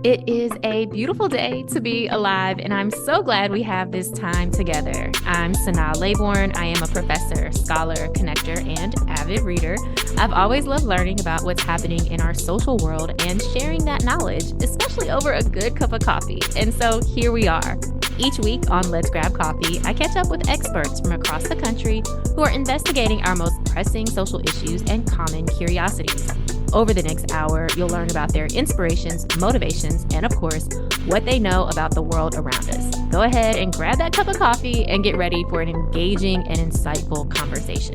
It is a beautiful day to be alive, and I'm so glad we have this time together. I'm Sanaa Laybourne. I am a professor, scholar, connector, and avid reader. I've always loved learning about what's happening in our social world and sharing that knowledge, especially over a good cup of coffee. And so here we are. Each week on Let's Grab Coffee, I catch up with experts from across the country who are investigating our most pressing social issues and common curiosities. Over the next hour, you'll learn about their inspirations, motivations, and of course, what they know about the world around us. Go ahead and grab that cup of coffee and get ready for an engaging and insightful conversation.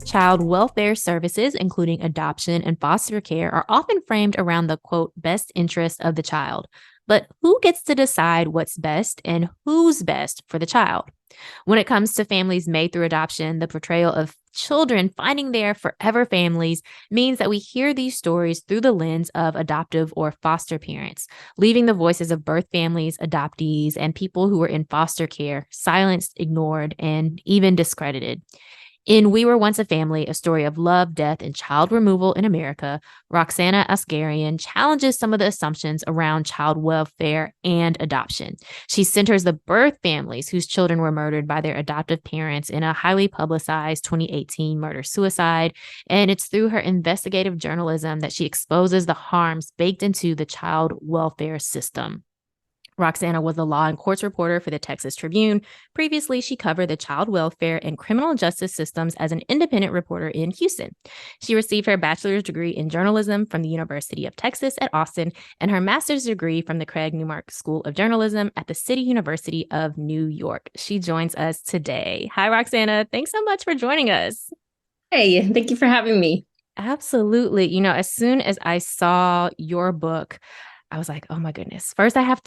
Child welfare services, including adoption and foster care, are often framed around the quote, best interest of the child. But who gets to decide what's best and who's best for the child? When it comes to families made through adoption, the portrayal of children finding their forever families means that we hear these stories through the lens of adoptive or foster parents, leaving the voices of birth families, adoptees, and people who were in foster care silenced, ignored, and even discredited. In We Were Once a Family, a story of love, death, and child removal in America, Roxanna Asgarian challenges some of the assumptions around child welfare and adoption. She centers the birth families whose children were murdered by their adoptive parents in a highly publicized 2018 murder-suicide, and it's through her investigative journalism that she exposes the harms baked into the child welfare system. Roxanna was a law and courts reporter for the Texas Tribune. Previously, she covered the child welfare and criminal justice systems as an independent reporter in Houston. She received her bachelor's degree in journalism from the University of Texas at Austin and her master's degree from the Craig Newmark School of Journalism at the City University of New York. She joins us today. Hi, Roxanna. Thanks so much for joining us. Hey, thank you for having me. Absolutely. As soon as I saw your book, I was like, oh my goodness. First, I have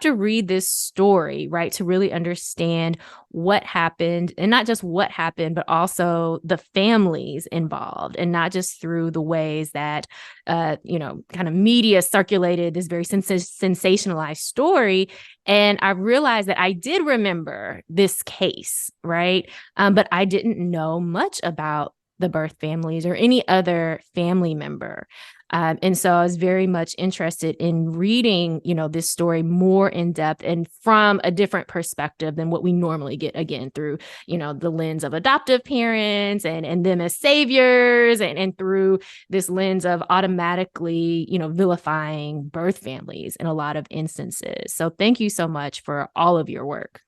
to read this story, right, to really understand what happened, and not just what happened, but also the families involved, and not just through the ways that, kind of media circulated this very sensationalized story. And I realized that I did remember this case, right? But I didn't know much about the birth families or any other family member. And so I was very much interested in reading, this story more in depth and from a different perspective than what we normally get, again, through, the lens of adoptive parents and them as saviors, and through this lens of automatically, vilifying birth families in a lot of instances. So thank you so much for all of your work.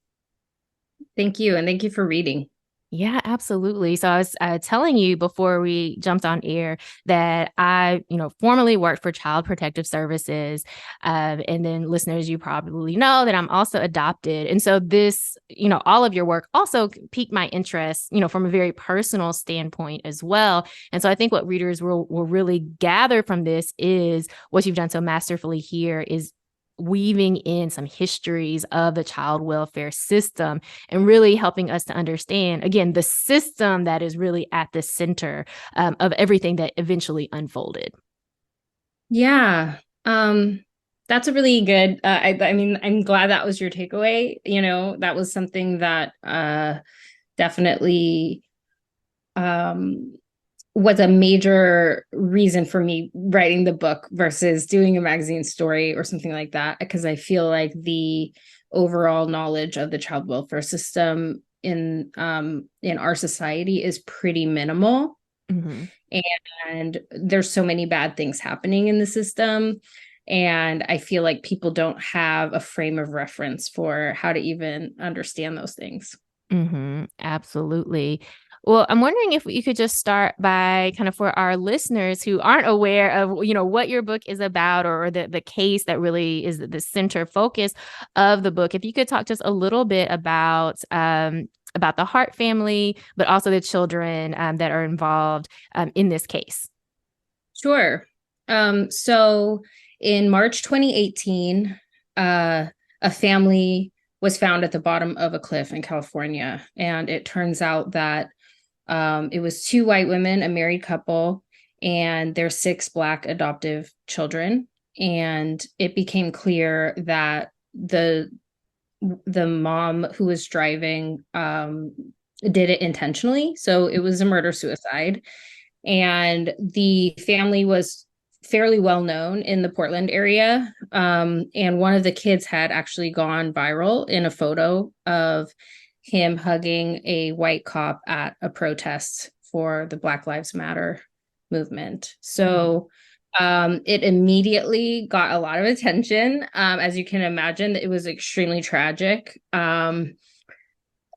Thank you. And thank you for reading. Yeah, absolutely. So I was telling you before we jumped on air that I, formerly worked for Child Protective Services. And then listeners, you probably know that I'm also adopted. And so this, all of your work also piqued my interest, from a very personal standpoint as well. And so I think what readers will really gather from this is what you've done so masterfully here is weaving in some histories of the child welfare system and really helping us to understand, again, the system that is really at the center of everything that eventually unfolded. Yeah. That's a really good, I mean, I'm glad that was your takeaway. That was something that definitely was a major reason for me writing the book versus doing a magazine story or something like that, because I feel like the overall knowledge of the child welfare system in our society is pretty minimal. Mm-hmm. And there's so many bad things happening in the system, and I feel like people don't have a frame of reference for how to even understand those things. Mm-hmm. Absolutely. Well, I'm wondering if you could just start by kind of for our listeners who aren't aware of, what your book is about, or the case that really is the center focus of the book. If you could talk just a little bit about the Hart family, but also the children that are involved in this case. Sure. So in March 2018, a family was found at the bottom of a cliff in California. And it turns out that it was two white women, a married couple, and their six Black adoptive children. And it became clear that the mom who was driving did it intentionally. So it was a murder suicide. And the family was fairly well known in the Portland area. And one of the kids had actually gone viral in a photo of him hugging a white cop at a protest for the Black Lives Matter movement. So it immediately got a lot of attention. As you can imagine, it was extremely tragic.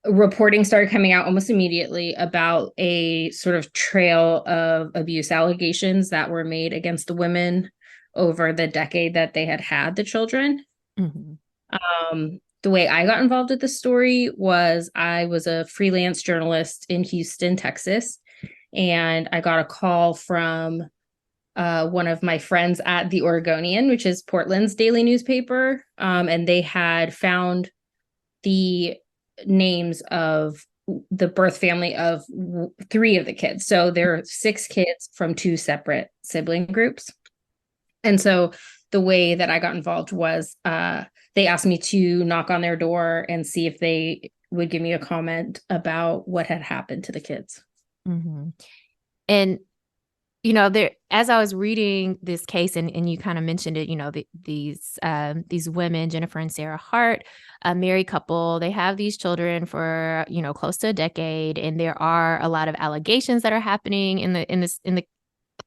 Reporting started coming out almost immediately about a sort of trail of abuse allegations that were made against the women over the decade that they had the children. Mm-hmm. The way I got involved with the story was I was a freelance journalist in Houston, Texas, and I got a call from one of my friends at the Oregonian, which is Portland's daily newspaper, and they had found the names of the birth family of 3 of the kids. So there are 6 kids from 2 separate sibling groups. And so the way that I got involved was they asked me to knock on their door and see if they would give me a comment about what had happened to the kids. Mm-hmm. And there, as I was reading this case, and you kind of mentioned it, these women, Jennifer and Sarah Hart, a married couple, they have these children for, close to a decade. And there are a lot of allegations that are happening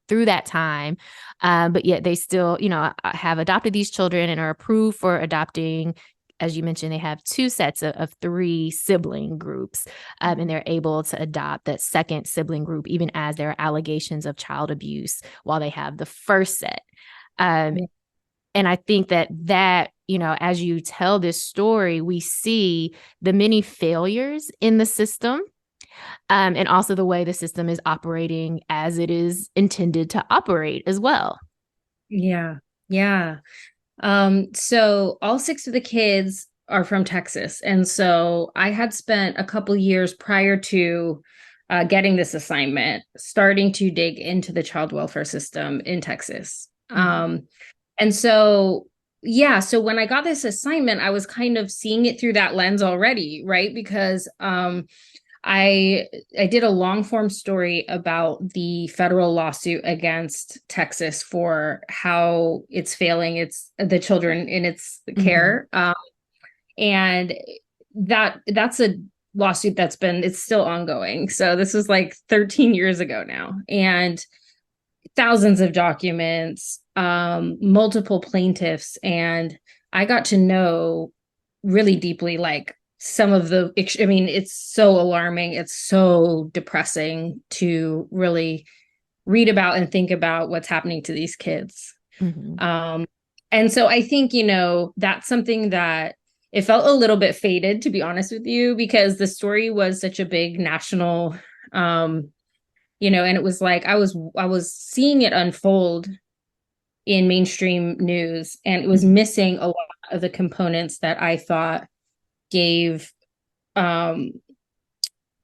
through that time. But yet they still, have adopted these children and are approved for adopting. As you mentioned, they have 2 sets of 3 sibling groups, and they're able to adopt that second sibling group, even as there are allegations of child abuse while they have the first set. And I think that, as you tell this story, we see the many failures in the system, and also the way the system is operating as it is intended to operate as well. Yeah. Yeah. So all 6 of the kids are from Texas. And so I had spent a couple years prior to getting this assignment, starting to dig into the child welfare system in Texas. And so, so when I got this assignment, I was kind of seeing it through that lens already, right? Because I did a long form story about the federal lawsuit against Texas for how it's failing the children in its care. And that's a lawsuit it's still ongoing. So this was like 13 years ago now, and thousands of documents, multiple plaintiffs. And I got to know really deeply, like, some of it's so alarming. It's so depressing to really read about and think about what's happening to these kids. And so I think, that's something that it felt a little bit faded, to be honest with you, because the story was such a big national, and it was like, I was seeing it unfold in mainstream news, and it was missing a lot of the components that I thought gave that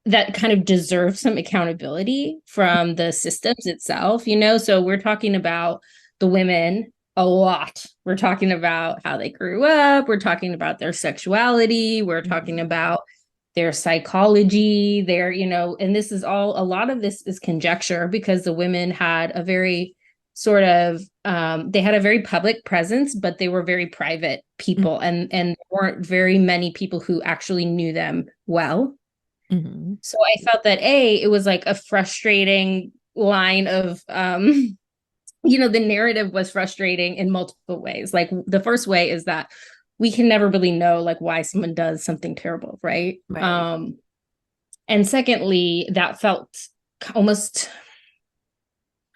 kind of deserve some accountability from the systems itself, so we're talking about the women a lot. We're talking about how they grew up, we're talking about their sexuality, we're talking about their psychology, and this is all, a lot of this is conjecture, because the women had a very sort of they had a very public presence, but they were very private people, and there weren't very many people who actually knew them well. So I felt that it was like a frustrating line of the narrative was frustrating in multiple ways. Like, the first way is that we can never really know, like, why someone does something terrible, right? And secondly, that felt almost,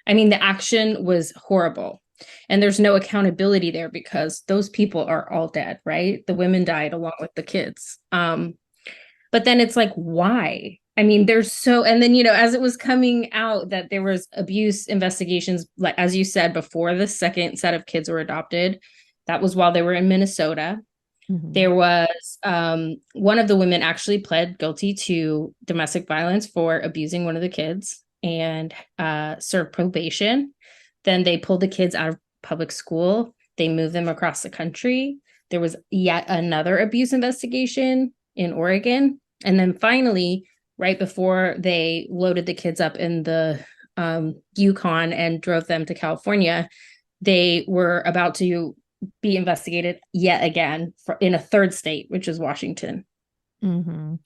the action was horrible, and there's no accountability there because those people are all dead, right? The women died along with the kids. But then it's like, why? And then, as it was coming out that there was abuse investigations, like, as you said, before the second set of kids were adopted, that was while they were in Minnesota. There was one of the women actually pled guilty to domestic violence for abusing one of the kids and served probation. Then they pulled the kids out of public school. They moved them across the country. There was yet another abuse investigation in Oregon. And then finally, right before they loaded the kids up in the Yukon and drove them to California, they were about to be investigated yet again in a third state, which is Washington. Mm-hmm.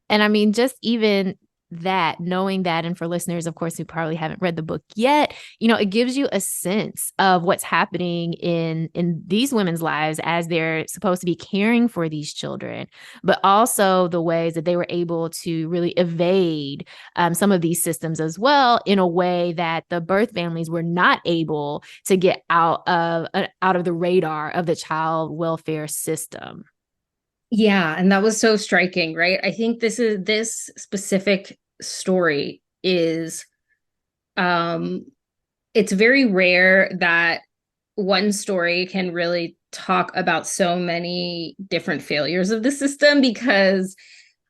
And I mean, just even that, knowing that, and for listeners, of course, who probably haven't read the book yet, it gives you a sense of what's happening in these women's lives as they're supposed to be caring for these children, but also the ways that they were able to really evade some of these systems as well, in a way that the birth families were not able to get out of the radar of the child welfare system. Yeah, and that was so striking, right? I think this specific story is it's very rare that one story can really talk about so many different failures of the system, because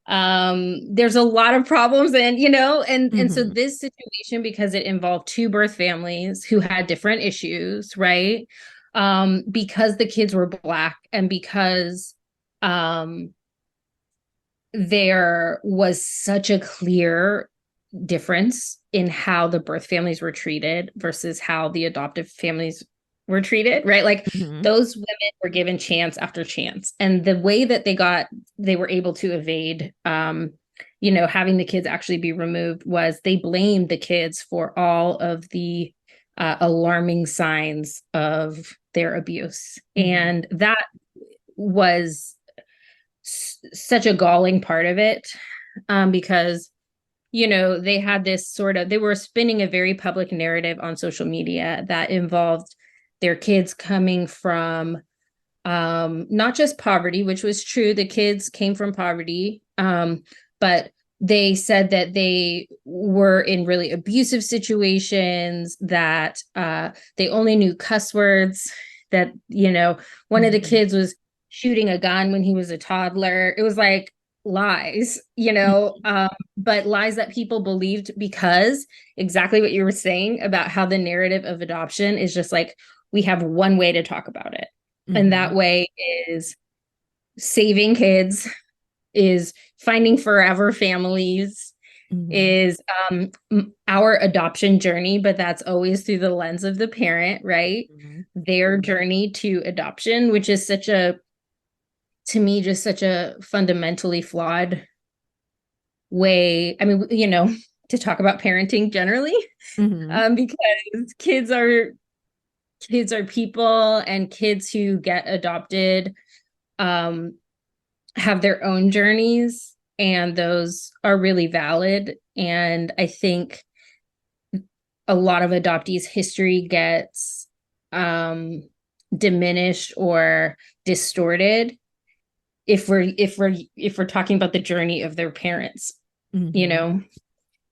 there's a lot of problems, and and so this situation, because it involved two birth families who had different issues, right? Because the kids were Black, and because there was such a clear difference in how the birth families were treated versus how the adoptive families were treated, right? Like those women were given chance after chance. And the way that they were able to evade, having the kids actually be removed, was they blamed the kids for all of the alarming signs of their abuse. And that was such a galling part of it, because they had this they were spinning a very public narrative on social media that involved their kids coming from not just poverty, which was true, the kids came from poverty, but they said that they were in really abusive situations, that they only knew cuss words, that one of the kids was shooting a gun when he was a toddler. It was like lies, but lies that people believed, because exactly what you were saying about how the narrative of adoption is just like, we have one way to talk about it. And that way is saving kids, is finding forever families, is our adoption journey, but that's always through the lens of the parent, right? Their journey to adoption, which is to me, just such a fundamentally flawed way. I mean, to talk about parenting generally, because kids are people, and kids who get adopted have their own journeys, and those are really valid. And I think a lot of adoptees' history gets diminished or distorted if we're talking about the journey of their parents,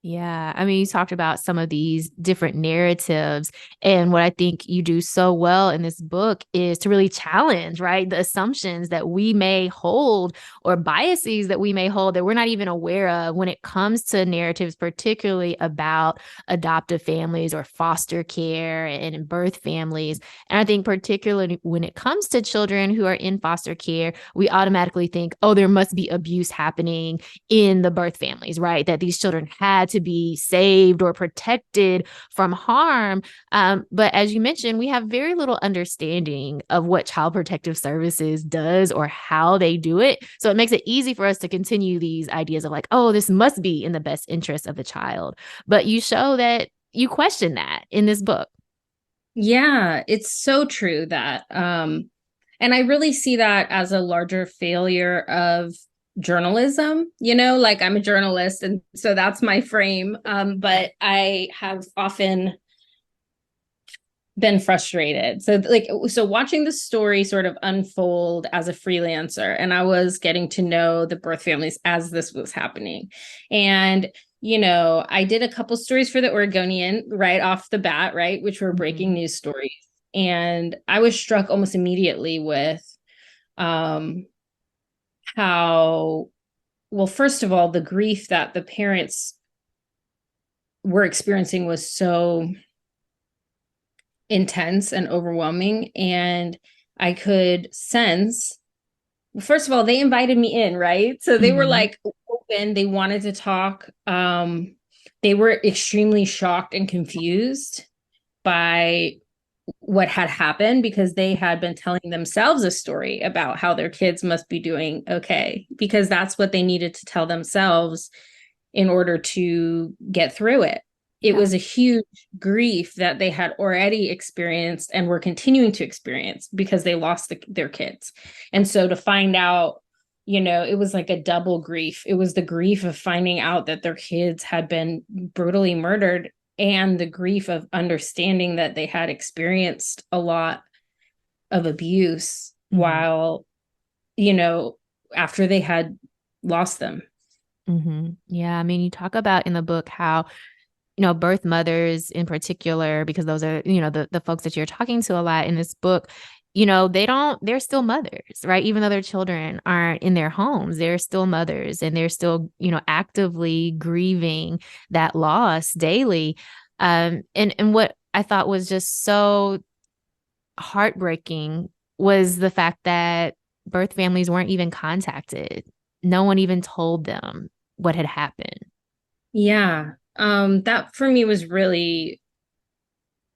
Yeah. I mean, you talked about some of these different narratives. And what I think you do so well in this book is to really challenge, right, the assumptions that we may hold, or biases that we may hold, that we're not even aware of when it comes to narratives, particularly about adoptive families or foster care and birth families. And I think particularly when it comes to children who are in foster care, we automatically think, oh, there must be abuse happening in the birth families, right? That these children had to be saved or protected from harm. But as you mentioned, we have very little understanding of what Child Protective Services does or how they do it. So it makes it easy for us to continue these ideas of like, oh, this must be in the best interest of the child. But you show that you question that in this book. Yeah, it's so true that, and I really see that as a larger failure of journalism, like I'm a journalist, and so that's my frame. But I have often been frustrated. So watching the story sort of unfold as a freelancer, and I was getting to know the birth families as this was happening. And I did a couple stories for the Oregonian right off the bat, right, which were breaking news stories. And I was struck almost immediately with how, well, first of all, the grief that the parents were experiencing was so intense and overwhelming. And I could sense, first of all, they invited me in, right? So they were like open, they wanted to talk. They were extremely shocked and confused by what had happened, because they had been telling themselves a story about how their kids must be doing okay, because that's what they needed to tell themselves in order to get through it. It Yeah. was a huge grief that they had already experienced and were continuing to experience because they lost their kids. And so to find out, it was like a double grief. It was the grief of finding out that their kids had been brutally murdered, and the grief of understanding that they had experienced a lot of abuse Mm-hmm. while, you know, after they had lost them. Mm-hmm. Yeah. I mean, you talk about in the book how, birth mothers in particular, because those are, the folks that you're talking to a lot in this book, they're still mothers, right? Even though their children aren't in their homes, they're still mothers and they're still, actively grieving that loss daily. And what I thought was just so heartbreaking was the fact that birth families weren't even contacted. No one even told them what had happened. Yeah. That for me was really,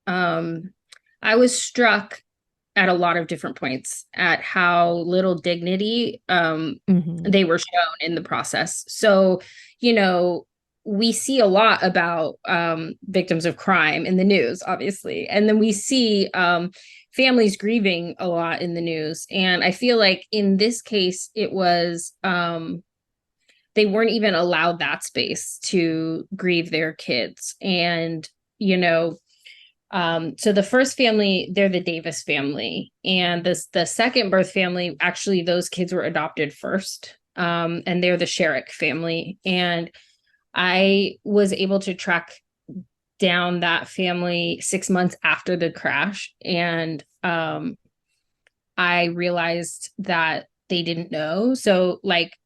um, I was struck at a lot of different points at how little dignity Mm-hmm. they were shown in the process. So, you know, we see a lot about victims of crime in the news, obviously, and then we see families grieving a lot in the news. And I feel like in this case, it was they weren't even allowed that space to grieve their kids. And, you know, so the first family, they're the Davis family, and the second birth family, actually, those kids were adopted first, and they're the Sherrick family. And I was able to track down that family 6 months after the crash, and I realized that they didn't know. So, like,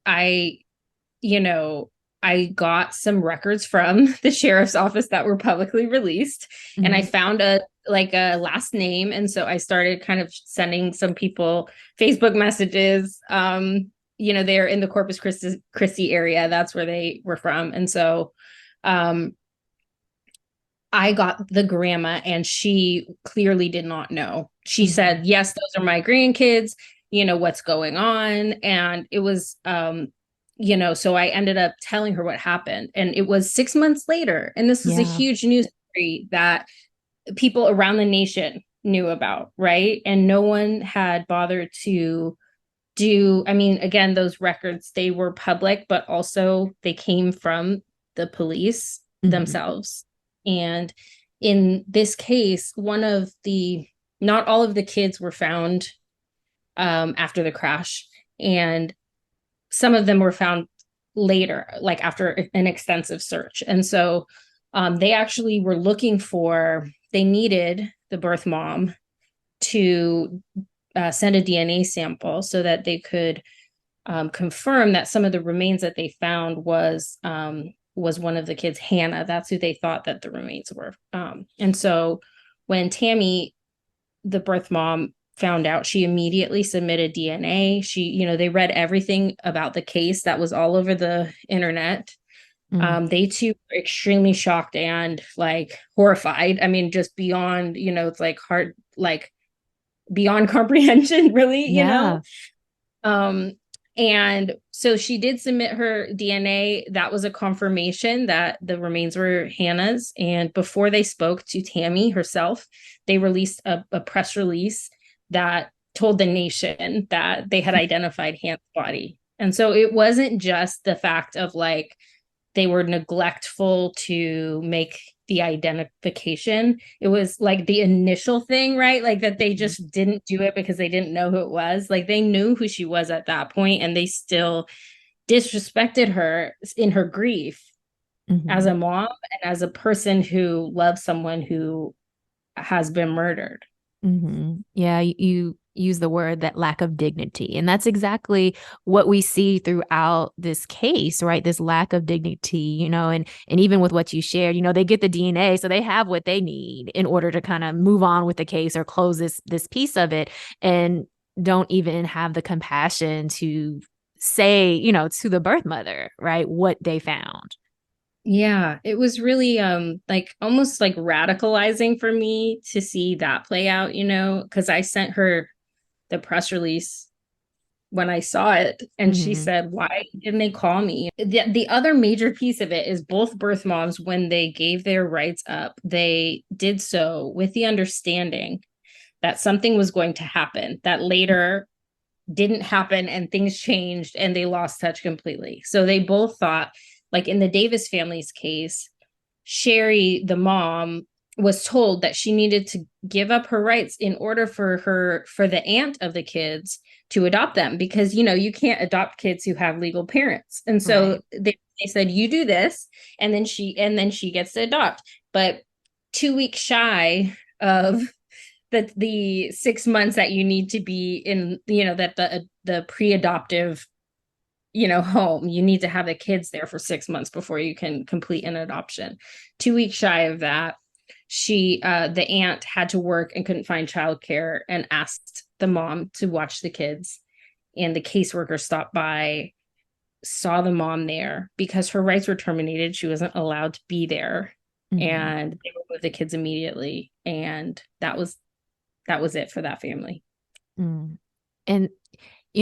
you know, I got some records from the sheriff's office that were publicly released, and I Mm-hmm. found a last name. And so I started kind of sending some people Facebook messages. They're in the Corpus Christi area. That's where they were from. And so um I got the grandma, and she clearly did not know. She Mm-hmm. said, "Yes, those are my grandkids. What's going on?" And it was, so I ended up telling her what happened. And it was 6 months later. And this was a Yeah. huge news story that people around the nation knew about, right? And no one had bothered to I mean, again, those records, they were public, but also they came from the police Mm-hmm. themselves. And in this case, not all of the kids were found after the crash, and some of them were found later, like after an extensive search. And so they actually were they needed the birth mom to send a DNA sample so that they could confirm that some of the remains that they found was one of the kids, Hannah. That's who they thought that the remains were. And so when Tammy, the birth mom, found out, she immediately submitted DNA. They read everything about the case that was all over the internet. Mm-hmm. They too were extremely shocked and like horrified. I mean, just beyond, it's like hard, like beyond comprehension, really, Yeah. Um, and so she did submit her DNA. That was a confirmation that the remains were Hannah's. And before they spoke to Tammy herself, they released a press release that told the nation that they had identified Hannah's body. And so it wasn't just the fact of like they were neglectful to make the identification. It was like the initial thing, right? Like that they just didn't do it because they didn't know who it was. Like they knew who she was at that point, and they still disrespected her in her grief as Mm-hmm. a mom and as a person who loves someone who has been murdered. Mm-hmm. Yeah, you use the word that lack of dignity. And that's exactly what we see throughout this case, right? This lack of dignity, and even with what you shared, they get the DNA, so they have what they need in order to kind of move on with the case or close this piece of it, and don't even have the compassion to say, to the birth mother, right, what they found. Yeah, it was really like almost like radicalizing for me to see that play out, because I sent her the press release when I saw it, and she Hmm. said, "Why didn't they call me?" The other major piece of it is both birth moms, when they gave their rights up, they did so with the understanding that something was going to happen that later didn't happen, and things changed and they lost touch completely. So they both thought, like in the Davis family's case, Sherry, the mom, was told that she needed to give up her rights in order for the aunt of the kids to adopt them, because you can't adopt kids who have legal parents. And so Right. they said, you do this, and then she gets to adopt. But 2 weeks shy of the 6 months that you need to be in, that the pre-adoptive, home, you need to have the kids there for 6 months before you can complete an adoption. 2 weeks shy of that, the aunt had to work and couldn't find childcare and asked the mom to watch the kids. And the caseworker stopped by, saw the mom there because her rights were terminated. She wasn't allowed to be there. Hmm. And they removed the kids immediately. And that was it for that family. Mm. And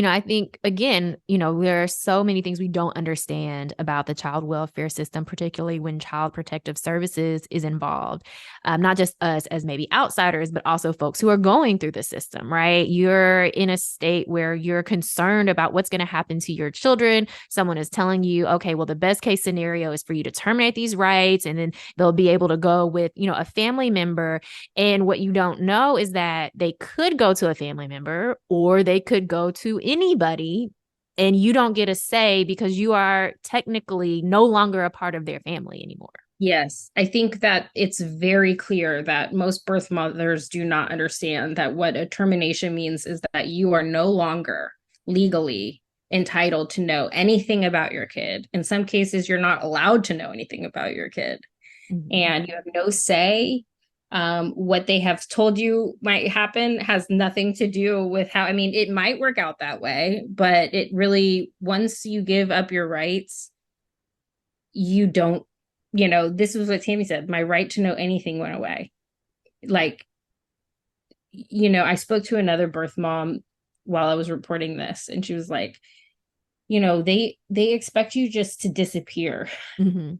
I think, again, there are so many things we don't understand about the child welfare system, particularly when Child Protective Services is involved. Not just us as maybe outsiders, but also folks who are going through the system, right? You're in a state where you're concerned about what's going to happen to your children. Someone is telling you, okay, well, the best case scenario is for you to terminate these rights, and then they'll be able to go with, a family member. And what you don't know is that they could go to a family member or they could go to anybody, and you don't get a say because you are technically no longer a part of their family anymore. Yes, I think that it's very clear that most birth mothers do not understand that what a termination means is that you are no longer legally entitled to know anything about your kid. In some cases, you're not allowed to know anything about your kid, Mhm. and you have no say. What they have told you might happen has nothing to do with how, I mean, it might work out that way, but it really, once you give up your rights, you don't, this is what Tammy said, my right to know anything went away. Like, I spoke to another birth mom while I was reporting this, and she was like, they expect you just to disappear. Mhm.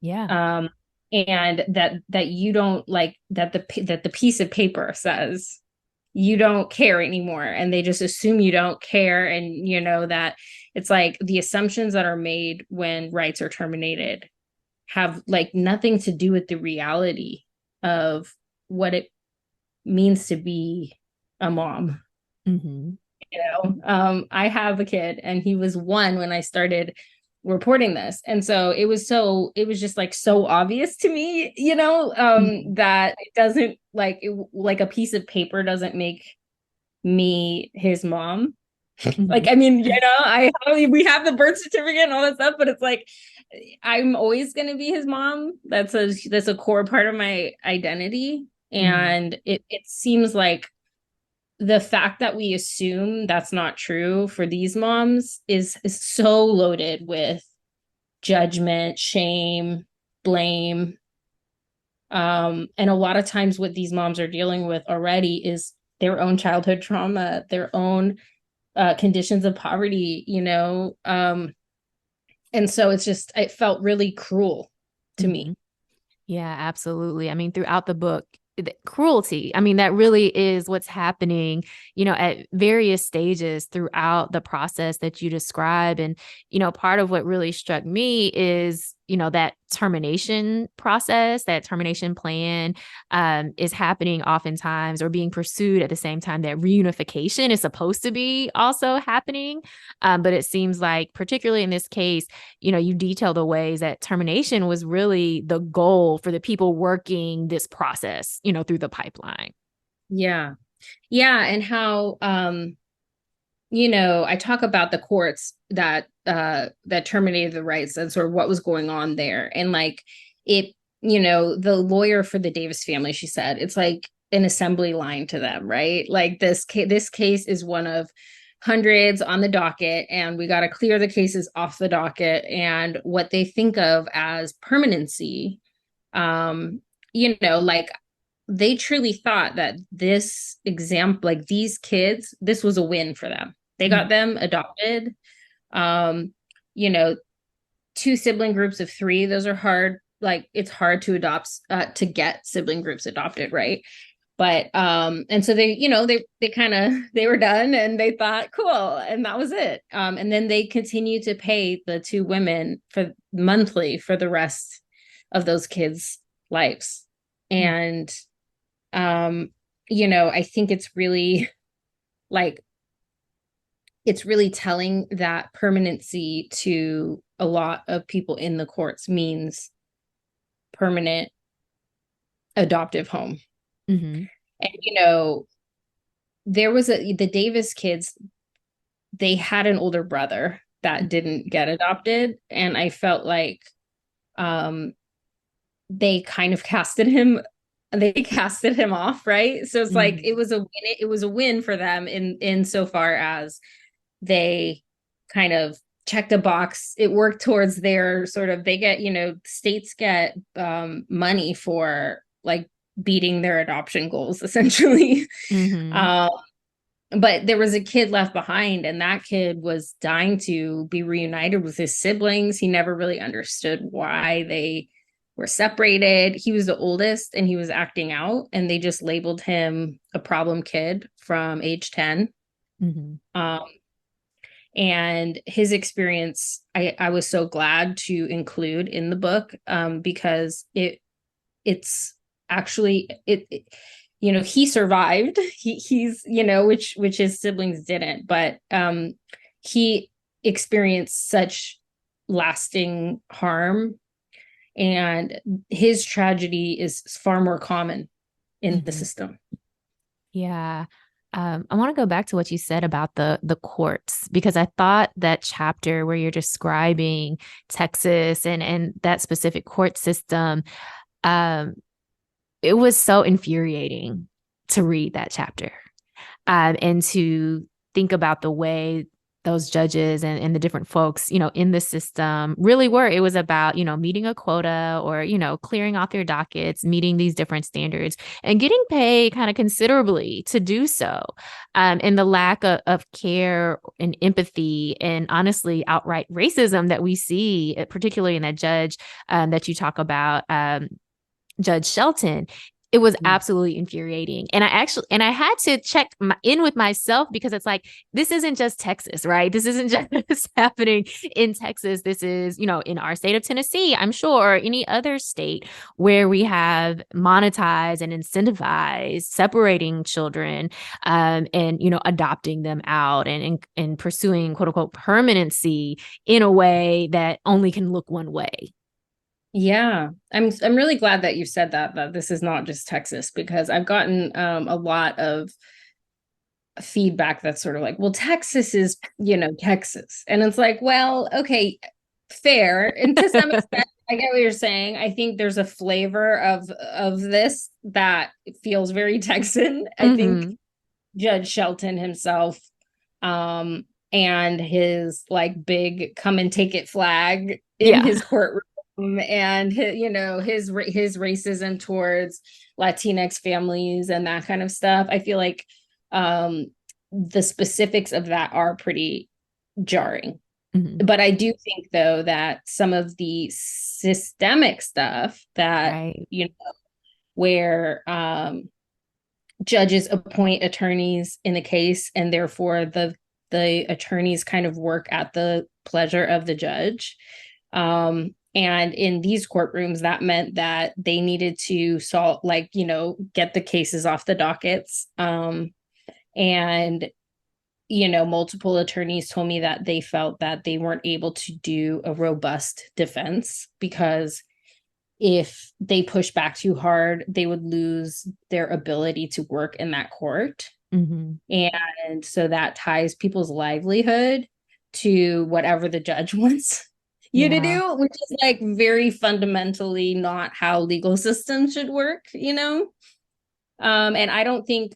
Yeah. um and that you don't, like, that the piece of paper says you don't care anymore, and they just assume you don't care. And that it's like the assumptions that are made when rights are terminated have like nothing to do with the reality of what it means to be a mom. Mhm. I have a kid, and he was 1 when I started reporting this, and so it was just like so obvious to me, Mhm. that it doesn't, like a piece of paper doesn't make me his mom. Like, Mhm. I mean, we have the birth certificate and all that stuff, but it's like I'm always going to be his mom. That's a core part of my identity. Mhm. And it seems like the fact that we assume that's not true for these moms is so loaded with judgment, shame, blame. And a lot of times what these moms are dealing with already is their own childhood trauma, their own conditions of poverty, and so it felt really cruel to me. Mhm. Yeah, absolutely. I mean, throughout the book, the cruelty, I mean, that really is what's happening, at various stages throughout the process that you describe. And, part of what really struck me is, that termination process, that termination plan is happening oftentimes or being pursued at the same time that reunification is supposed to be also happening. But it seems like, particularly in this case, you detail the ways that termination was really the goal for the people working this process, through the pipeline. Yeah. Yeah. And how, I talk about the courts that terminated the rights and sort of what was going on there. And like it, the lawyer for the Davis family, she said, it's like an assembly line to them, right? Like this case is one of hundreds on the docket, and we got to clear the cases off the docket. And what they think of as permanency, like they truly thought that this example, like these kids, this was a win for them. They got them adopted. Um, you know, two sibling groups of three, those are hard. Like it's hard to to get sibling groups adopted, right? But and so they kind of they were done and they thought cool, and that was it. And then they continued to pay the two women for monthly for the rest of those kids' lives. And I think it's really like it's really telling that permanency to a lot of people in the courts means permanent adoptive home. Mm-hmm. And there was the Davis kids, they had an older brother that didn't get adopted, and I felt like they kind of casted him off, right? So it's like it was a win for them in so far as they kind of checked a box. It worked towards their sort of, they get, states get money for like beating their adoption goals essentially. But there was a kid left behind, and that kid was dying to be reunited with his siblings. He never really understood why they were separated. He was the oldest and he was acting out, and they just labeled him a problem kid from age 10. And his experience, I was so glad to include in the book, because it's actually he survived. He's which his siblings didn't, but he experienced such lasting harm, and his tragedy is far more common in the system. Yeah. I want to go back to what you said about the courts, because I thought that chapter where you're describing Texas and that specific court system, it was so infuriating to read that chapter, and to think about the way those judges and the different folks, in the system really were. It was about, meeting a quota or, clearing off their dockets, meeting these different standards and getting paid kind of considerably to do so. And the lack of care and empathy and honestly outright racism that we see, particularly in that judge that you talk about, Judge Shelton. It was absolutely infuriating. And I had to check in with myself, because it's like, this isn't just Texas, right? This isn't just happening in Texas. This is, in our state of Tennessee, I'm sure, or any other state where we have monetized and incentivized separating children, and, adopting them out and pursuing quote unquote permanency in a way that only can look one way. Yeah, I'm really glad that you said that this is not just Texas, because I've gotten a lot of feedback that's sort of like, well, Texas is, Texas. And it's like, well, okay, fair. And to some extent, I get what you're saying. I think there's a flavor of this that feels very Texan. I think Judge Shelton himself, and his like big come and take it flag in his courtroom, and his racism towards Latinx families and that kind of stuff. I feel like the specifics of that are pretty jarring. But I do think, though, that some of the systemic stuff that where judges appoint attorneys in a case, and therefore the attorneys kind of work at the pleasure of the judge. And in these courtrooms, that meant that they needed to get the cases off the dockets. And, multiple attorneys told me that they felt that they weren't able to do a robust defense, because if they push back too hard, they would lose their ability to work in that court. And so that ties people's livelihood to whatever the judge wants you to do, which is like very fundamentally not how legal systems should work, And I don't think,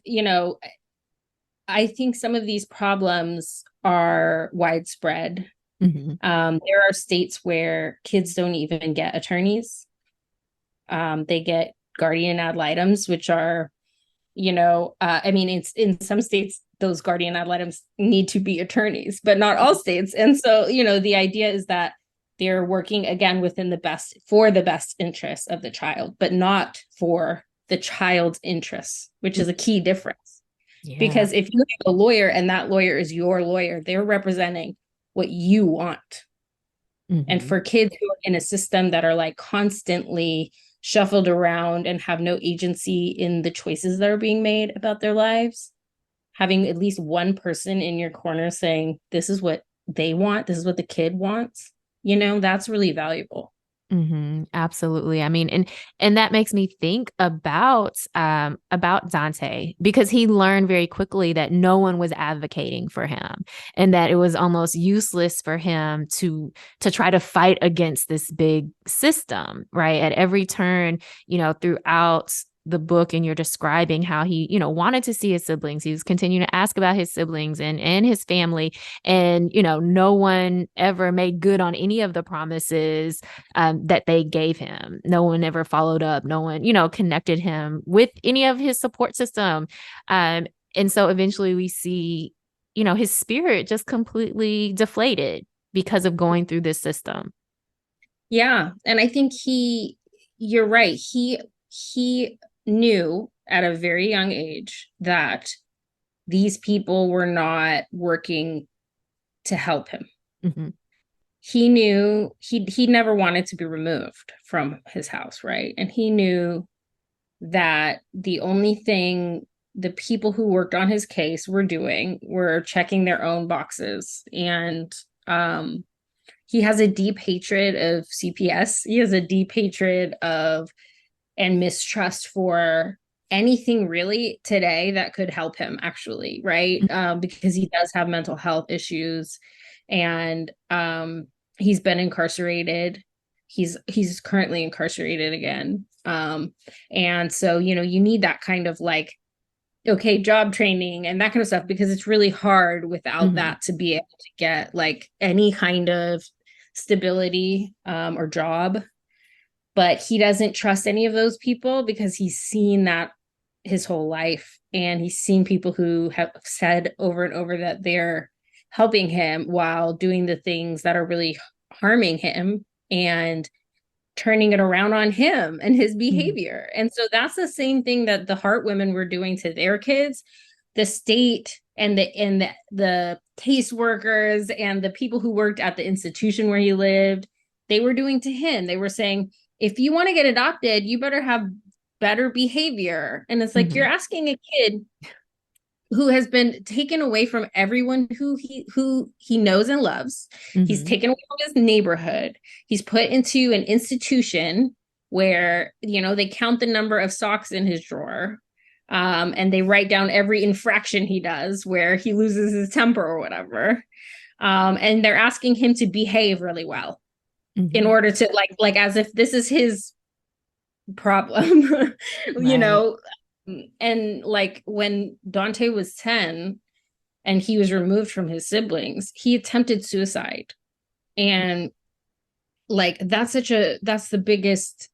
I think some of these problems are widespread. Hmm. There are states where kids don't even get attorneys. They get guardian ad litems, which are, I mean, it's in some states, those guardian ad litems need to be attorneys, but not all states. And so, the idea is that they're working again within the best interests of the child, but not for the child's interests, which is a key difference. Yeah. Because if you have a lawyer and that lawyer is your lawyer, they're representing what you want. And Hmm. for kids who are in a system that are like constantly shuffled around and have no agency in the choices that are being made about their lives, having at least one person in your corner saying, this is what they want, this is what the kid wants, that's really valuable. Absolutely. I mean, and that makes me think about Dante, because he learned very quickly that no one was advocating for him, and that it was almost useless for him to try to fight against this big system, right? At every turn, throughout the book, and you're describing how he, wanted to see his siblings. He was continuing to ask about his siblings and his family. And, no one ever made good on any of the promises that they gave him. No one ever followed up. No one, connected him with any of his support system. And so eventually we see, his spirit just completely deflated because of going through this system. Yeah. And I think you're right. He knew at a very young age that these people were not working to help him. Mm-hmm. He knew he never wanted to be removed from his house, right? And he knew that the only thing the people who worked on his case were doing were checking their own boxes. And he has a deep hatred of CPS. He has a deep hatred of and mistrust for anything really today that could help him, actually, right? Because he does have mental health issues, and he's been incarcerated. He's currently incarcerated again. And so, you need that kind of like, okay, job training and that kind of stuff, because it's really hard without Mm-hmm. that to be able to get like any kind of stability or job. But he doesn't trust any of those people because he's seen that his whole life, and he's seen people who have said over and over that they're helping him while doing the things that are really harming him and turning it around on him and his Mm-hmm. behavior. And so that's the same thing that the Heart women were doing to their kids. The state and the caseworkers and the people who worked at the institution where he lived, they were doing to him. They were saying, if you want to get adopted, you better have better behavior. And it's like, Mm-hmm. you're asking a kid who has been taken away from everyone who he knows and loves. He's Mm-hmm. taken away from his neighborhood. He's put into an institution where, they count the number of socks in his drawer. And they write down every infraction he does where he loses his temper or whatever. And they're asking him to behave really well in Mm-hmm. order to like as if this is his problem. you Right. know and like when Dante was 10 and he was removed from his siblings, he attempted suicide. And like that's the biggest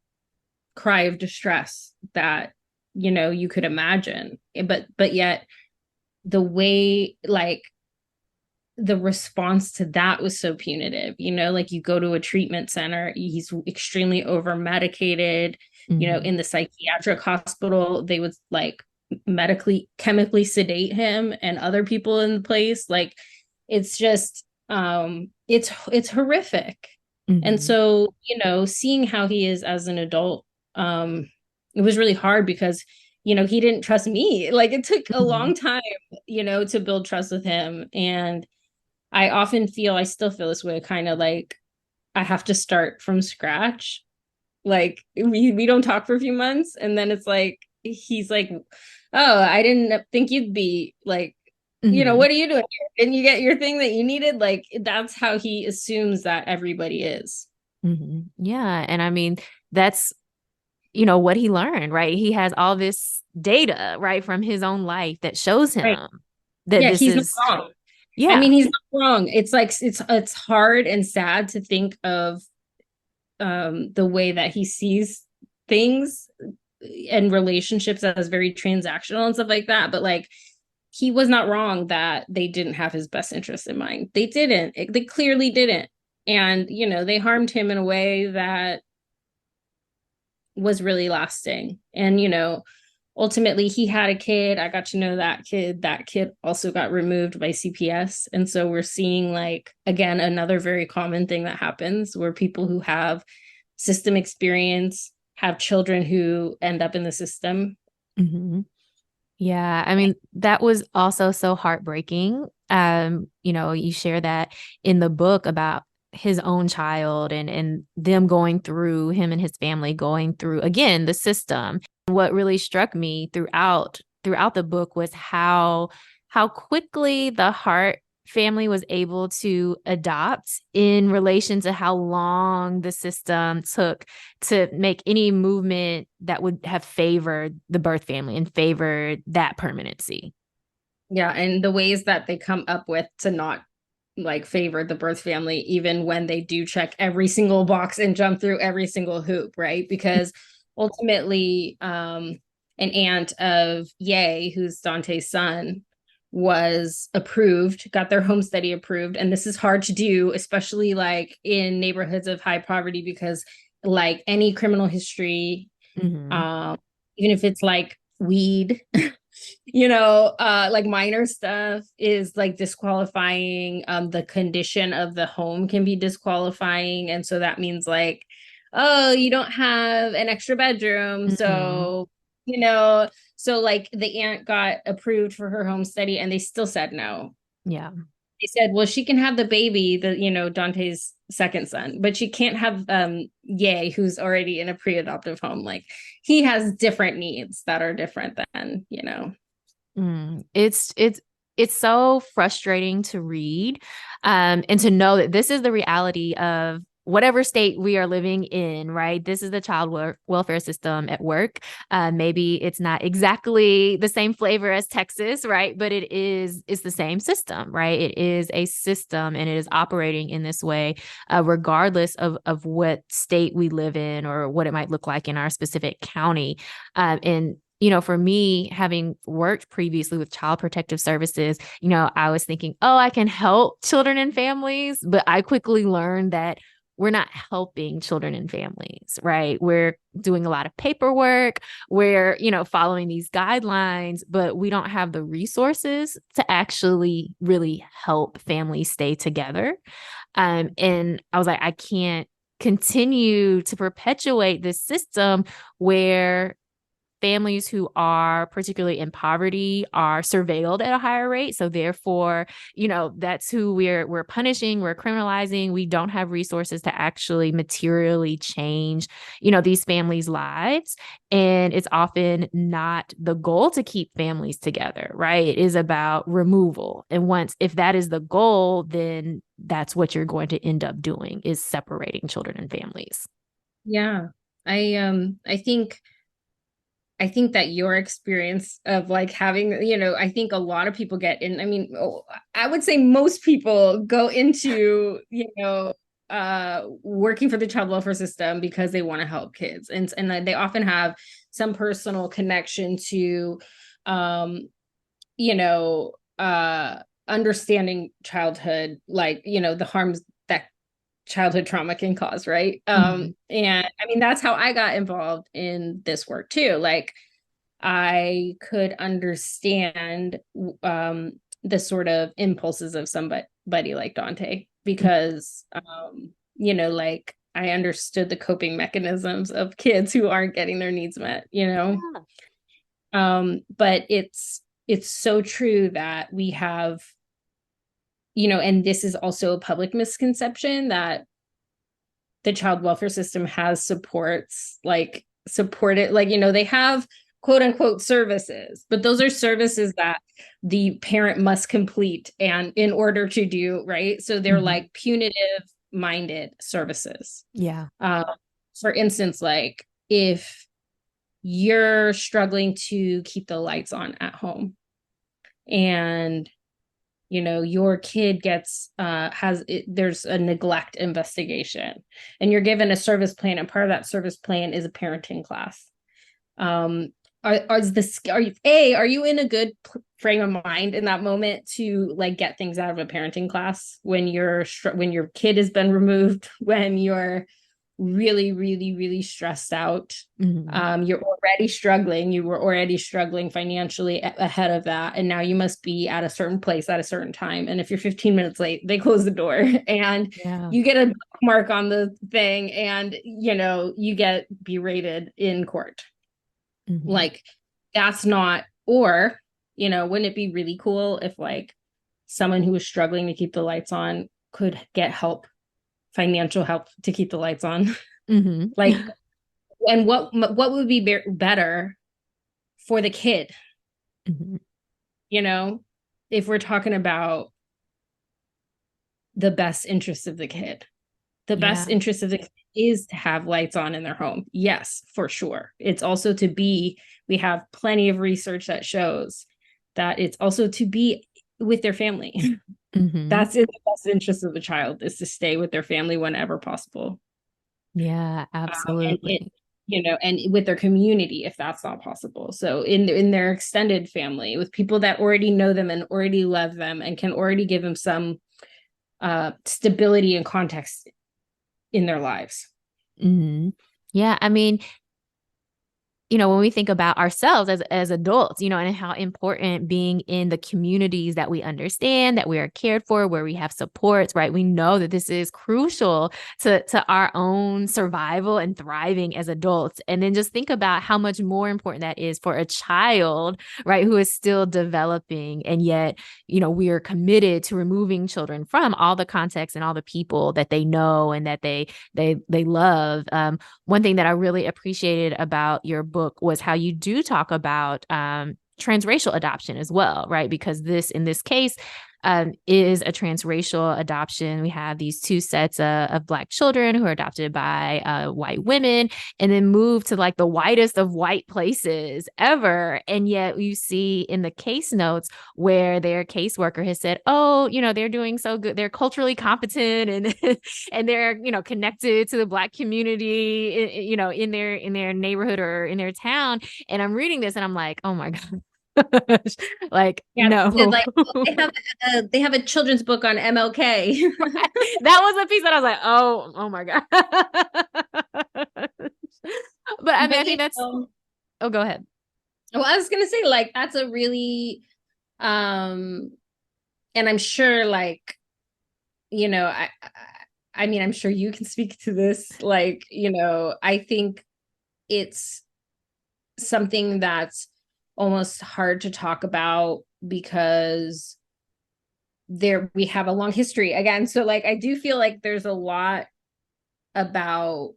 cry of distress that you could imagine. But yet the way like the response to that was so punitive. Like you go to a treatment center, he's extremely over medicated. Mm-hmm. In the psychiatric hospital, they would like medically chemically sedate him and other people in the place. Like it's just it's horrific. And Mm-hmm. so seeing how he is as an adult, it was really hard because he didn't trust me. Like it took a Mm-hmm. long time to build trust with him. And I often feel, I still feel this way, kind of like I have to start from scratch. Like we don't talk for a few months, and then it's like he's like, "Oh, I didn't think you'd be like, Mm-hmm. what are you doing here? Didn't you get your thing that you needed?" Like that's how he assumes that everybody is. Mm-hmm. Yeah. And I mean, that's, what he learned, right? He has all this data, right, from his own life that shows Right. him that Yeah, this he's not is, wrong. I yeah. mean, he's not wrong. It's like it's hard and sad to think of the way that he sees things and relationships as very transactional and stuff like that. But like, he was not wrong that they didn't have his best interest in mind. They didn't. They clearly didn't. And, you know, they harmed him in a way that was really lasting. And, you know, ultimately he had a kid. I got to know that kid. That kid also got removed by CPS. And so we're seeing, like, again, another very common thing that happens where people who have system experience have children who end up in the system. Mm-hmm. Yeah, I mean, that was also so heartbreaking. You know, you share that in the book about his own child and them going through, him and his family going through again the system. What really struck me throughout the book was how quickly the Hart family was able to adopt in relation to how long the system took to make any movement that would have favored the birth family and favored that permanency. Yeah, and the ways that they come up with to not like favor the birth family, even when they do check every single box and jump through every single hoop, right? Because ultimately, an aunt of Ye, who's Dante's son, was approved, got their home study approved. And this is hard to do, especially like in neighborhoods of high poverty, because like any criminal history, Mm-hmm. um, even if it's like weed, you know, like minor stuff is like disqualifying. The condition of the home can be disqualifying. And so that means like, oh, you don't have an extra bedroom. Mm-hmm. So, you know, so like the aunt got approved for her home study and they still said no. Yeah. They said, well, she can have the baby, the, you know, Dante's second son, but she can't have Ye, who's already in a pre-adoptive home. Like, he has different needs that are different than, you know. It's so frustrating to read, and to know that this is the reality of whatever state we are living in, right? This is the welfare system at work. Maybe it's not exactly the same flavor as Texas, right? But it's the same system, right? It is a system and it is operating in this way, regardless of what state we live in or what it might look like in our specific county. And you know, for me, having worked previously with child protective services, you know, I was thinking, oh, I can help children and families. But I quickly learned that we're not helping children and families, right? We're doing a lot of paperwork. We're, you know, following these guidelines, but we don't have the resources to actually really help families stay together. And I was like, I can't continue to perpetuate this system where families who are particularly in poverty are surveilled at a higher rate. So therefore, you know, that's who we're punishing, we're criminalizing. We don't have resources to actually materially change, you know, these families' lives. And it's often not the goal to keep families together, right? It is about removal. And if that is the goal, then that's what you're going to end up doing is separating children and families. Yeah. I think that your experience of like having, you know, I think a lot of people get in, I mean, I would say most people go into, you know, working for the child welfare system because they want to help kids. And they often have some personal connection to, um, you know, understanding childhood, like, you know, the harms that childhood trauma can cause, right? Mhm. And I mean, that's how I got involved in this work too. Like, I could understand the sort of impulses of somebody like Dante because, you know, like I understood the coping mechanisms of kids who aren't getting their needs met, you know. Yeah. But it's so true that we have, you know, and this is also a public misconception that the child welfare system has supported, like, you know, they have quote unquote services, but those are services that the parent must complete and in order to do right. So they're Mhm. like punitive minded services. Yeah. uh, for instance, like if you're struggling to keep the lights on at home and your kid gets there's a neglect investigation, and you're given a service plan, and part of that service plan is a parenting class. Are you in a good frame of mind in that moment to like get things out of a parenting class when when your kid has been removed, when you're really, really, really stressed out? You're already struggling. You were already struggling financially ahead of that. And now you must be at a certain place at a certain time. And if you're 15 minutes late, they close the door and you get a mark on the thing, and, you get berated in court. Like, that's not, or, wouldn't it be really cool if like someone who was struggling to keep the lights on could get financial help to keep the lights on? Like, and what would be better for the kid? If we're talking about the best interest of the kid, the best interest of the kid is to have lights on in their home. Yes, for sure. It's also we have plenty of research that shows that it's also to be with their family. That's in the best interest of the child, is to stay with their family whenever possible. Yeah, absolutely. And with their community, if that's not possible. So in their extended family, with people that already know them and already love them and can already give them some stability and context in their lives. Yeah, I mean, when we think about ourselves as adults, and how important being in the communities that we understand, that we are cared for, where we have supports, right? We know that this is crucial to our own survival and thriving as adults. And then just think about how much more important that is for a child, right, who is still developing. And yet, we are committed to removing children from all the context and all the people that they know and that they love. One thing that I really appreciated about your book was how you do talk about transracial adoption as well, right? Because in this case is a transracial adoption. We have these two sets of Black children who are adopted by white women and then moved to like the whitest of white places ever. And yet you see in the case notes where their caseworker has said, oh, they're doing so good. They're culturally competent and and they're, connected to the Black community, in their neighborhood or in their town. And I'm reading this and I'm like, oh my God. Like, no. Like, they have a children's book on MLK. That was a piece that I was like, oh my God. But I mean, I think that's oh, go ahead. Well, I was gonna say, like, that's a really and I'm sure, like, I mean, I'm sure you can speak to this. Like, I think it's something that's almost hard to talk about because we have a long history again. So like, I do feel like there's a lot about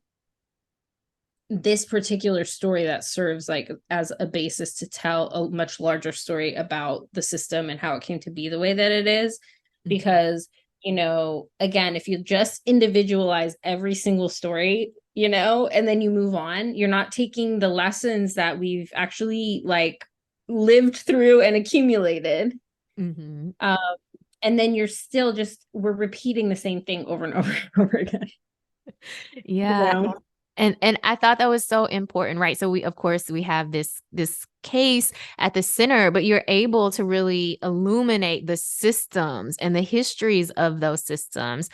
this particular story that serves like as a basis to tell a much larger story about the system and how it came to be the way that it is. Because, again, if you just individualize every single story, and then you move on, you're not taking the lessons that we've actually like lived through and accumulated. And then you're still we're repeating the same thing over and over and over again. Yeah. And I thought that was so important, right? So we, of course, we have this case at the center, but you're able to really illuminate the systems and the histories of those systems.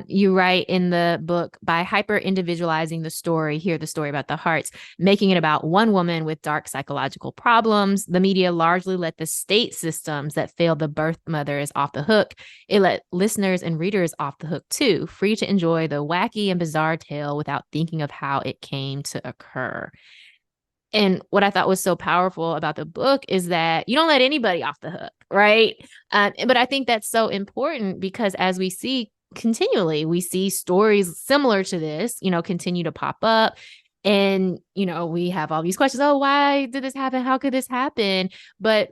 You write in the book, by hyper individualizing the story, hear the story about the hearts, making it about one woman with dark psychological problems, the media largely let the state systems that failed the birth mothers off the hook. It let listeners and readers off the hook too, free to enjoy the wacky and bizarre tale without thinking of how it came to occur. And what I thought was so powerful about the book is that you don't let anybody off the hook, right? But I think that's so important because as we see continually, we see stories similar to this, continue to pop up. And, we have all these questions. Oh, why did this happen? How could this happen? But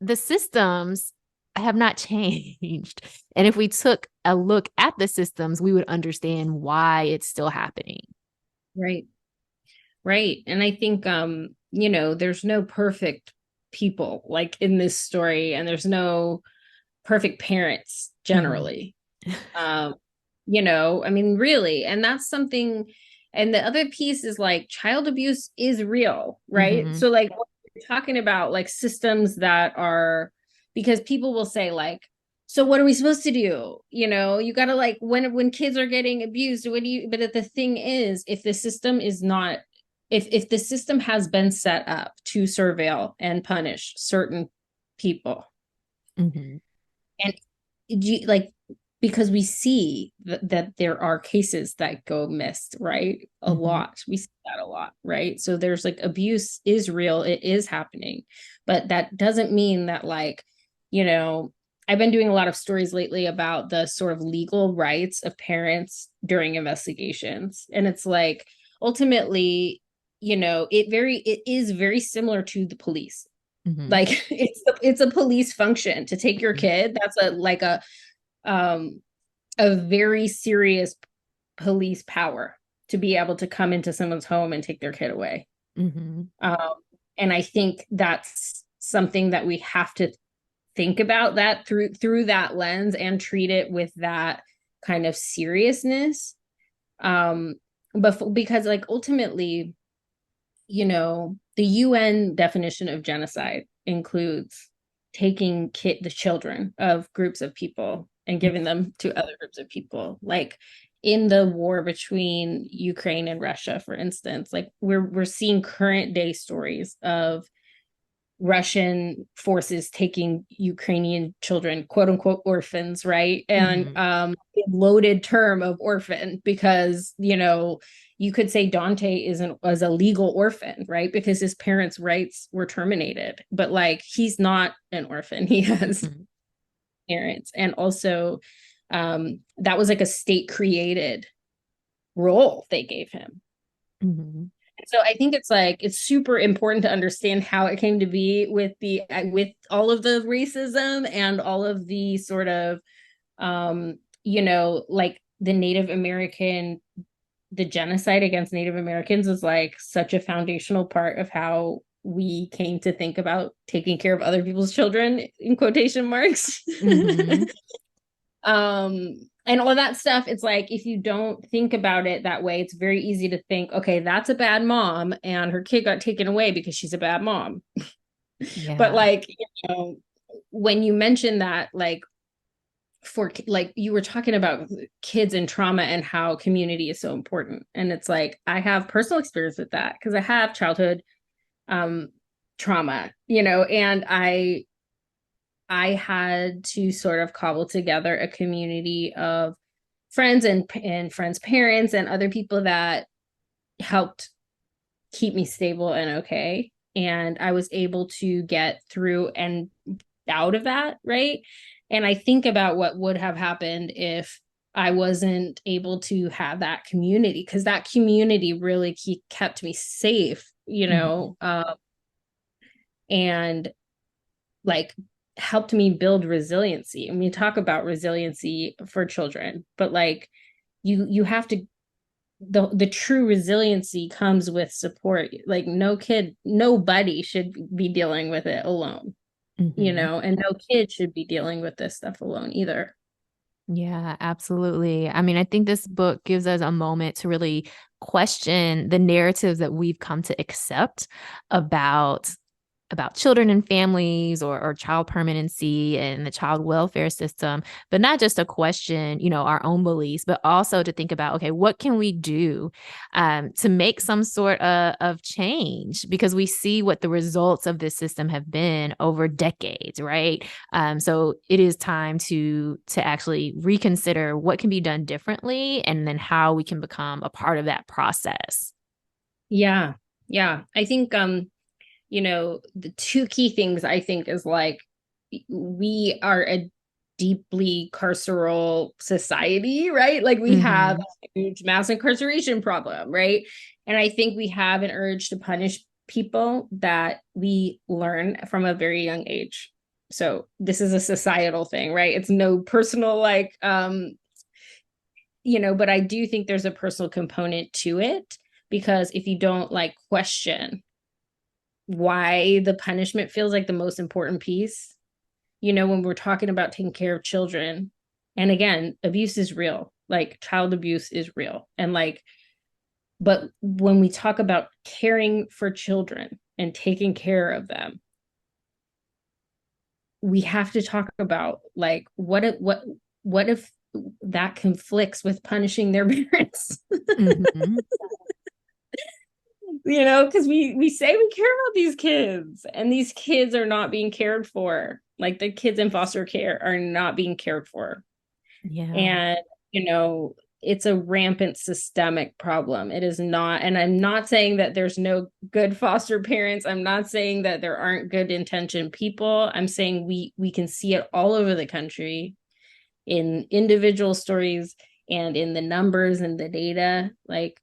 the systems have not changed. And if we took a look at the systems, we would understand why it's still happening. Right. Right. And I think, there's no perfect people like in this story, and there's no perfect parents Mm-hmm. generally. I mean, really. And that's something. And the other piece is like child abuse is real, right? Mm-hmm. So, like, what you're talking about, like systems that are, because people will say, like, so what are we supposed to do? You got to like, when kids are getting abused, what do you, but the thing is, if the system is not, if the system has been set up to surveil and punish certain people, Mm-hmm. and like, because we see that there are cases that go missed, right? A Mm-hmm. lot. We see that a lot, right? So there's like abuse is real, it is happening. But that doesn't mean that, like, you know, I've been doing a lot of stories lately about the sort of legal rights of parents during investigations. And it's like ultimately, it is very similar to the police. Mm-hmm. Like it's a police function to take your kid. That's um a very serious police power to be able to come into someone's home and take their kid away. Mm-hmm. Um, and I think that's something that we have to think about that through that lens and treat it with that kind of seriousness. But because like ultimately, the UN definition of genocide includes taking the children of groups of people and giving them to other groups of people. Like in the war between Ukraine and Russia, for instance, like we're seeing current day stories of Russian forces taking Ukrainian children, quote unquote, orphans, right? And Mm-hmm. a loaded term of orphan because, you could say Dante was a legal orphan, right? Because his parents' rights were terminated. But like he's not an orphan. He has Mm-hmm. parents. And also that was like a state created role they gave him. Mm-hmm. So I think it's super important to understand how it came to be with all of the racism and all of the sort of like the genocide against Native Americans is like such a foundational part of how we came to think about taking care of other people's children in quotation marks. Mm-hmm. And all of that stuff, it's like if you don't think about it that way, it's very easy to think, okay, that's a bad mom and her kid got taken away because she's a bad mom. But Yeah. like, when you mention that, like for like you were talking about kids and trauma and how community is so important. And it's like I have personal experience with that because I have childhood um trauma, and I had to sort of cobble together a community of friends and friends' parents and other people that helped keep me stable and okay. And I was able to get through and out of that, right? And I think about what would have happened if I wasn't able to have that community, because that community really kept me safe, Mm-hmm. and like helped me build resiliency. And we talk about resiliency for children, but like you have to the true resiliency comes with support. Like nobody should be dealing with it alone, Mm-hmm. and no kid should be dealing with this stuff alone either. Yeah, absolutely. I mean, I think this book gives us a moment to really question the narratives that we've come to accept about children and families or child permanency and the child welfare system, but not just to question, our own beliefs, but also to think about, okay, what can we do to make some sort of change? Because we see what the results of this system have been over decades, right? So it is time to actually reconsider what can be done differently and then how we can become a part of that process. Yeah. Yeah. I think the two key things I think is like we are a deeply carceral society, right? Like we have Mm-hmm. a huge mass incarceration problem, right? And I think we have an urge to punish people that we learn from a very young age. So this is a societal thing, right? It's no personal like but I do think there's a personal component to it, because if you don't like question why the punishment feels like the most important piece, when we're talking about taking care of children, and again, abuse is real, like child abuse is real. And like, but when we talk about caring for children and taking care of them, we have to talk about like what if that conflicts with punishing their parents? Mm-hmm. Because we say we care about these kids, and these kids are not being cared for. Like the kids in foster care are not being cared for. Yeah. And it's a rampant systemic problem. It is not, and I'm not saying that there's no good foster parents. I'm not saying that there aren't good intentioned people. I'm saying we can see it all over the country in individual stories and in the numbers and the data. Like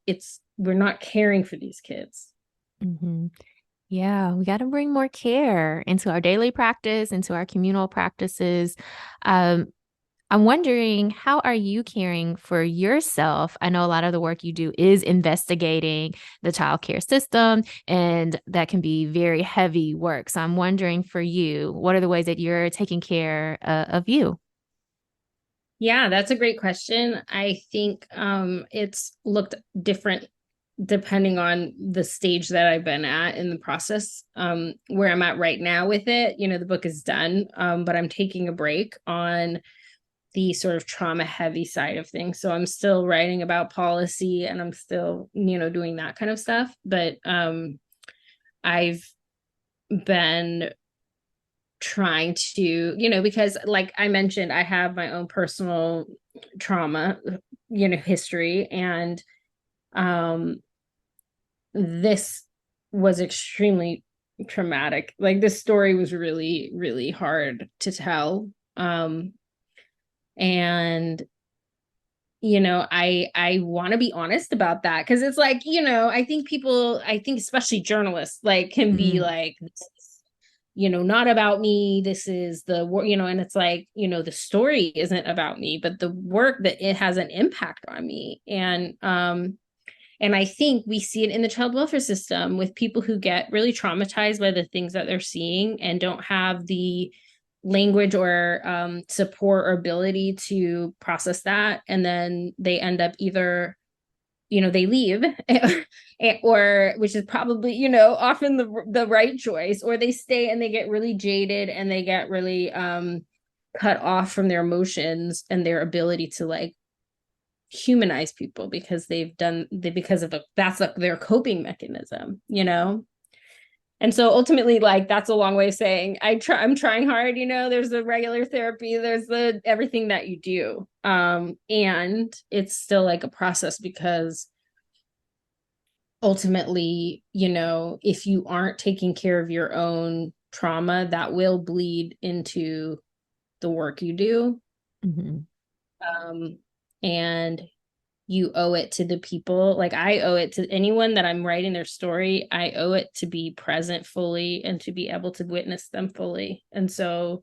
we're not caring for these kids. Mm-hmm. Yeah, we got to bring more care into our daily practice, into our communal practices. Um, I'm wondering, how are you caring for yourself? I know a lot of the work you do is investigating the child care system, and that can be very heavy work. So I'm wondering for you, what are the ways that you're taking care of you? Yeah, that's a great question. I think it's looked different depending on the stage that I've been at in the process. Where I'm at right now with it, the book is done, but I'm taking a break on the sort of trauma heavy side of things. So I'm still writing about policy, and I'm still, doing that kind of stuff. But I've been trying to, because like I mentioned, I have my own personal trauma, history. And this was extremely traumatic. Like this story was really, really hard to tell. And I want to be honest about that, because it's like, I think especially journalists like can be Mm, like, this is, not about me, this is the work, and it's like, the story isn't about me, but the work that it has an impact on me. And I think we see it in the child welfare system with people who get really traumatized by the things that they're seeing and don't have the language or support or ability to process that. And then they end up either, they leave or, which is probably, often the right choice, or they stay and they get really jaded and they get really cut off from their emotions and their ability to like humanize people, because that's like their coping mechanism. And so ultimately, like, that's a long way of saying I'm trying hard. There's the regular therapy, there's the everything that you do, and it's still like a process, because ultimately, if you aren't taking care of your own trauma, that will bleed into the work you do. mm-hmm. And you owe it to the people. Like I owe it to anyone that I'm writing their story. I owe it to be present fully and to be able to witness them fully. And so,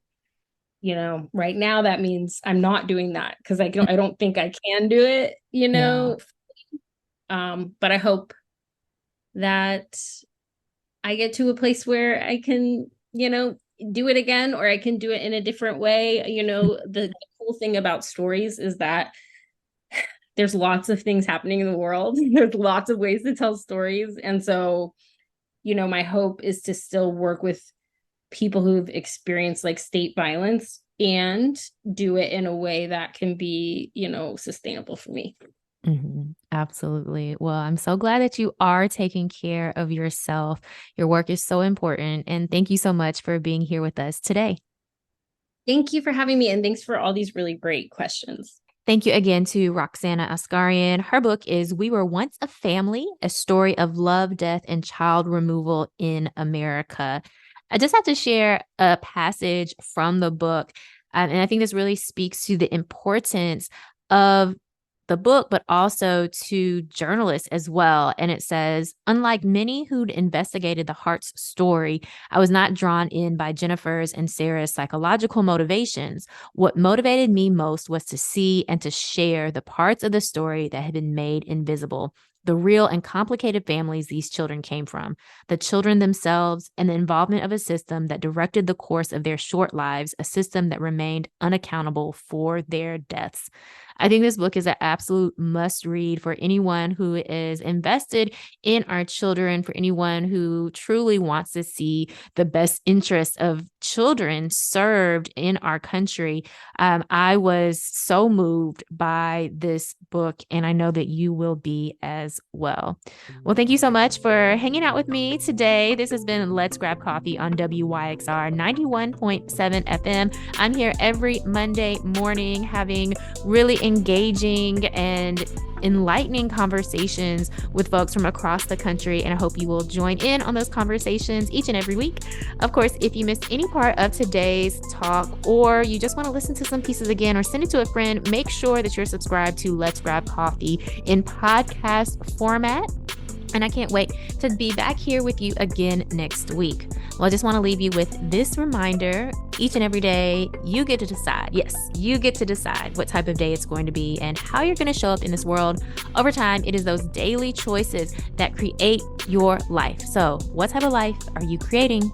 right now that means I'm not doing that, because I don't think I can do it, Yeah. but I hope that I get to a place where I can, do it again, or I can do it in a different way. The cool thing about stories is that there's lots of things happening in the world. There's lots of ways to tell stories. And so, my hope is to still work with people who've experienced like state violence and do it in a way that can be, sustainable for me. Mm-hmm. Absolutely. Well, I'm so glad that you are taking care of yourself. Your work is so important. And thank you so much for being here with us today. Thank you for having me. And thanks for all these really great questions. Thank you again to Roxanna Asgarian. Her book is We Were Once a Family, a story of love, death, and child removal in America. I just have to share a passage from the book. And I think this really speaks to the importance of the book, but also to journalists as well. And it says, unlike many who'd investigated the Hart's story, I was not drawn in by Jennifer's and Sarah's psychological motivations. What motivated me most was to see and to share the parts of the story that had been made invisible. the real and complicated families these children came from, the children themselves, and the involvement of a system that directed the course of their short lives, a system that remained unaccountable for their deaths. I think this book is an absolute must read for anyone who is invested in our children, for anyone who truly wants to see the best interests of children served in our country. I was so moved by this book, and I know that you will be as well. Well, thank you so much for hanging out with me today. This has been Let's Grab Coffee on WYXR 91.7 FM. I'm here every Monday morning having really engaging and enlightening conversations with folks from across the country, and I hope you will join in on those conversations each and every week. Of course, if you missed any part of today's talk, or you just want to listen to some pieces again or send it to a friend, make sure that you're subscribed to Let's Grab Coffee in podcast format. And I can't wait to be back here with you again next week. Well, I just want to leave you with this reminder. Each and every day, you get to decide. Yes, you get to decide what type of day it's going to be and how you're going to show up in this world. Over time, it is those daily choices that create your life. So what type of life are you creating?